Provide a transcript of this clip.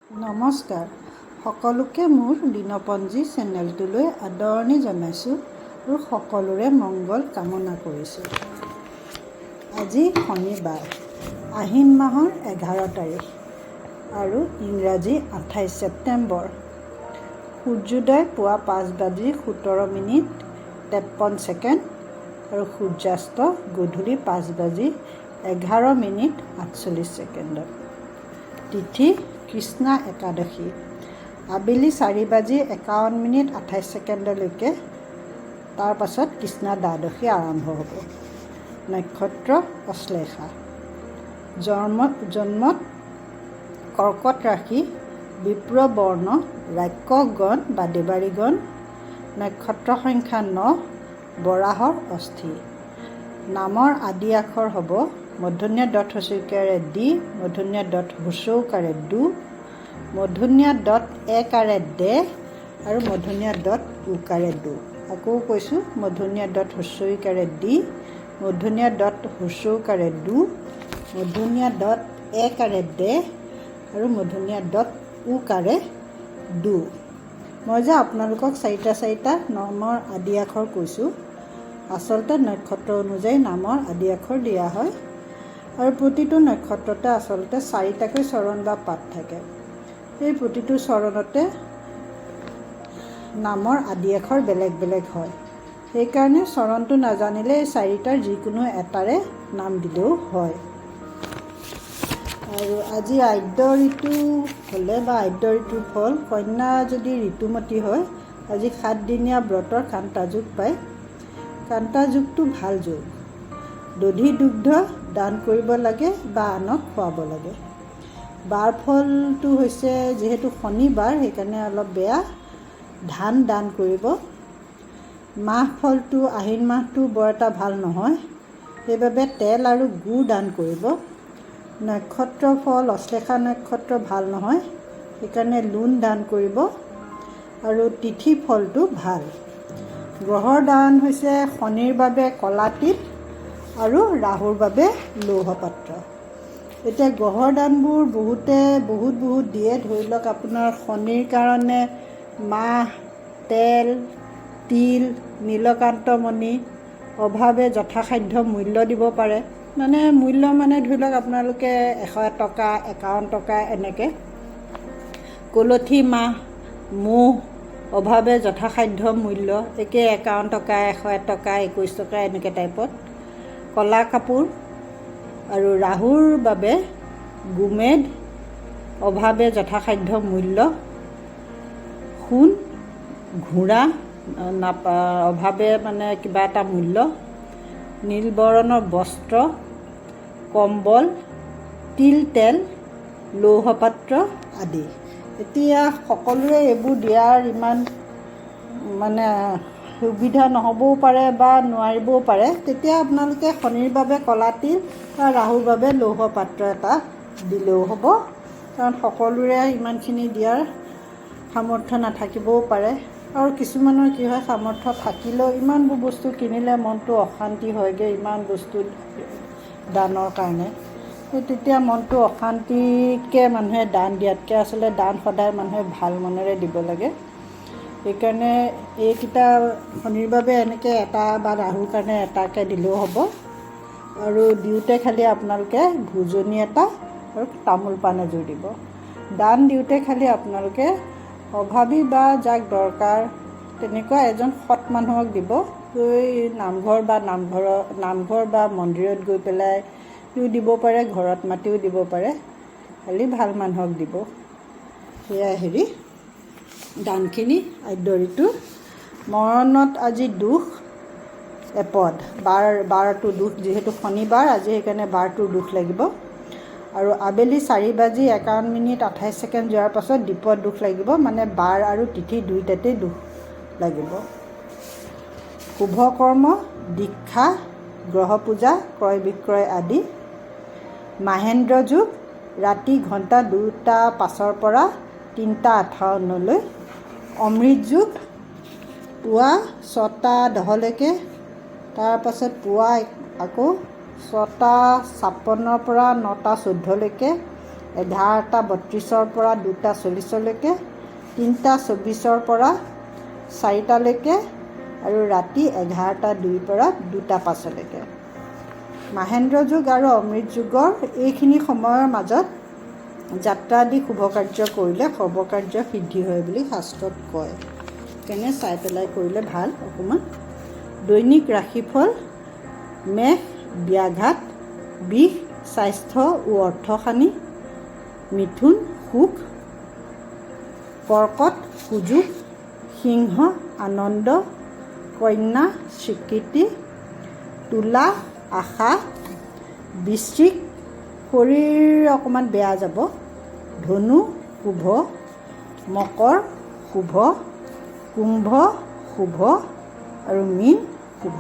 নমস্কাৰ সকলোকে মোৰ দিনপঞ্জী চেনেলটোলৈ আদৰণি জনাইছোঁ আৰু সকলোৰে মংগল কামনা কৰিছোঁ। আজি শনিবাৰ, আহিন মাহৰ 11 তাৰিখ আৰু ইংৰাজী 28 ছেপ্টেম্বৰ। সূৰ্যোদয় পুৱা 5:17:53 আৰু সূৰ্যাস্ত গধূলি 5:11:48। তিথি কৃষ্ণা একাদশী, আবেলি 4:51:28 তাৰ পাছত কৃষ্ণা দ্বাদশী আৰম্ভ হ'ব। নক্ষত্ৰ অশ্লেষা। জন্মত কৰ্কট ৰাশি, বিপ্ৰ বৰ্ণ, ৰাক্ষসগণ বা দেৱাৰীগণ। নক্ষত্ৰ সংখ্যা 9, বৰাহৰ অস্থি। নামৰ আদি আখৰ হ'ব মূৰ্ধন্য ড হস্ৰইকাৰে দি, মূৰ্ধন্য ড হ্ৰস্বৌকাৰে দু, মূৰ্ধন্য ড একাৰে দে আৰু মূৰ্ধন্য ড উকাৰে দু। আকৌ কৈছোঁ, মূৰ্ধন্য ড হ্ৰস্বইকাৰে দি, মূৰ্ধন্য ড হ্ৰস্বৌকাৰে দু, মূৰ্ধন্য ড একাৰে দে আৰু মূৰ্ধন্য ড উকাৰে দু। মই যে আপোনালোকক চাৰিটা নামৰ আদি আখৰ কৈছোঁ, আচলতে নক্ষত্ৰ অনুযায়ী নামৰ আদি আখৰ দিয়া হয় আৰু প্ৰতিটো নক্ষত্ৰতে আচলতে 4টাকৈ চৰণ বা পাত থাকে। এই প্ৰতিটো চৰণতে নামৰ আদি আখৰ বেলেগ বেলেগ হয়। সেইকাৰণে চৰণটো নাজানিলে এই 4টাৰ যিকোনো এটাৰে নাম দিলেও হয়। আৰু আজি আদ্য ঋতু হ'লে বা আদ্য ঋতুৰ ফল, কন্যা যদি ঋতুমতী হয়, আজি 7দিনীয়া ব্ৰতৰ কান্তা যোগ পায়। কান্তা যোগটো ভাল যোগ। দধি দুগ্ধ দান কৰিব লাগে বা আনক খুৱাব লাগে। বাৰ ফলটো হৈছে, যিহেতু শনিবাৰ সেইকাৰণে অলপ বেয়া, ধান দান কৰিব। মাহ ফলটো, আহিন মাহটো বৰ এটা ভাল নহয়, সেইবাবে তেল আৰু গুড় দান কৰিব। নক্ষত্ৰ ফল, অশ্লেষা নক্ষত্ৰ ভাল নহয়, সেইকাৰণে লোণ দান কৰিব আৰু তিথি ফলটো ভাল। গ্ৰহৰ দান হৈছে শনিৰ বাবে কলা তিল আৰু ৰাহুৰ বাবে লৌহ পাত্ৰ। এতিয়া গ্ৰহৰ দানবোৰ বহুতে বহুত দিয়ে। ধৰি লওক, আপোনাৰ শনিৰ কাৰণে মাহ, তেল, তিল, নীলকান্তমণি, অভাৱে যথাসাধ্য মূল্য দিব পাৰে। মূল্য ধৰি লওক আপোনালোকে 100 টকা, 51 টকা এনেকৈ। কলঠি মাহ, মুহ, অভাৱে যথাসাধ্য মূল্য একে 51 টকা, 101 টকা, 21 টকা এনেকৈ টাইপত। কলা কাপোৰ আৰু ৰাহুৰ বাবে গোমেদ, অভাৱে যথাসাধ্য মূল্য। সোণ, ঘোঁৰা, অভাৱে কিবা এটা মূল্য। নীলবৰণৰ বস্ত্ৰ, কম্বল, তিল, তেল, লৌহপাত্ৰ আদি। এতিয়া সকলোৰে এইবোৰ দিয়াৰ ইমান সুবিধা নহ'বও পাৰে বা নোৱাৰিবও পাৰে। তেতিয়া আপোনালোকে শনিৰ বাবে কলা তিল বা ৰাহুৰ বাবে লৌহ পাত্ৰ এটা দিলেও হ'ব, কাৰণ সকলোৰে ইমানখিনি দিয়াৰ সামৰ্থ্য নাথাকিবও পাৰে। আৰু কিছুমানৰ কি হয়, সামৰ্থ্য থাকিলেও ইমানবোৰ বস্তু কিনিলে মনটো অশান্তি হয়গৈ, ইমান বস্তু দানৰ কাৰণে। তেতিয়া মনটো অশান্তিকৈ মানুহে দান দিয়াতকৈ আচলতে দান সদায় মানুহে ভাল মনেৰে দিব লাগে। সেইকাৰণে এইকেইটা শনিৰ বাবে এনেকৈ এটা বা ৰাহুৰ কাৰণে এটাকৈ দিলেও হ'ব। আৰু দিওঁতে খালি আপোনালোকে ভোজনী এটা আৰু তামোল পাণ এযোৰ দিব। দান দিওঁতে খালি আপোনালোকে অভাৱী বা যাক দৰকাৰ তেনেকুৱা এজন সৎ মানুহক দিব। নামঘৰ বা মন্দিৰত গৈ পেলাইও দিব পাৰে, ঘৰত মাতিও দিব পাৰে, খালি ভাল মানুহক দিব। সেয়াই দানখিনি আদ্য ঋতু। মৰণত আজি দুখ এপদ, বাৰটো দুখ, যিহেতু শনিবাৰ আজি সেইকাৰণে বাৰটোৰ দুখ লাগিব। আৰু আবেলি 4:51:28 যোৱাৰ পাছত দীপত দুখ লাগিব, বাৰ আৰু তিথি দুইটাতেই দুখ লাগিব। শুভ কৰ্ম, দীক্ষা, গ্ৰহ পূজা, ক্ৰয় বিক্ৰয় আদি। মাহেন্দ্ৰ যোগ, ৰাতি ঘণ্টা 2:05 পৰা 3:58। অমৃত যোগ, পুৱা 6:10, তাৰপাছত পুৱা আকৌ 6:56 পৰা 9:14, 11টা 32ৰ পৰা 2টা 40লৈকে, 3টা 24ৰ পৰা 4টালৈকে আৰু ৰাতি 11টা 2 পৰা 2টা 5লৈকে। মাহেন্দ্ৰ যুগ আৰু অমৃত যুগৰ এইখিনি সময়ৰ মাজত যাত্ৰা আদি শুভ কাৰ্য কৰিলে সৰ্বকাৰ্য সিদ্ধি হয় বুলি শাস্ত্ৰত কয়। কেনে চাই পেলাই কৰিলে ভাল অকণমান। দৈনিক ৰাশিফল: মেষ ব্যাঘাত, বিষ স্বাস্থ্য ও অৰ্থহানি, মিথুন সুখ, কৰ্কট সুযোগ, সিংহ আনন্দ, কন্যা স্বীকৃতি, তুলা আশা, বৃশ্চিক শৰীৰ অকণমান বেয়া যাব, ধনু শুভ, মকৰ শুভ, কুম্ভ শুভ আৰু মীন শুভ।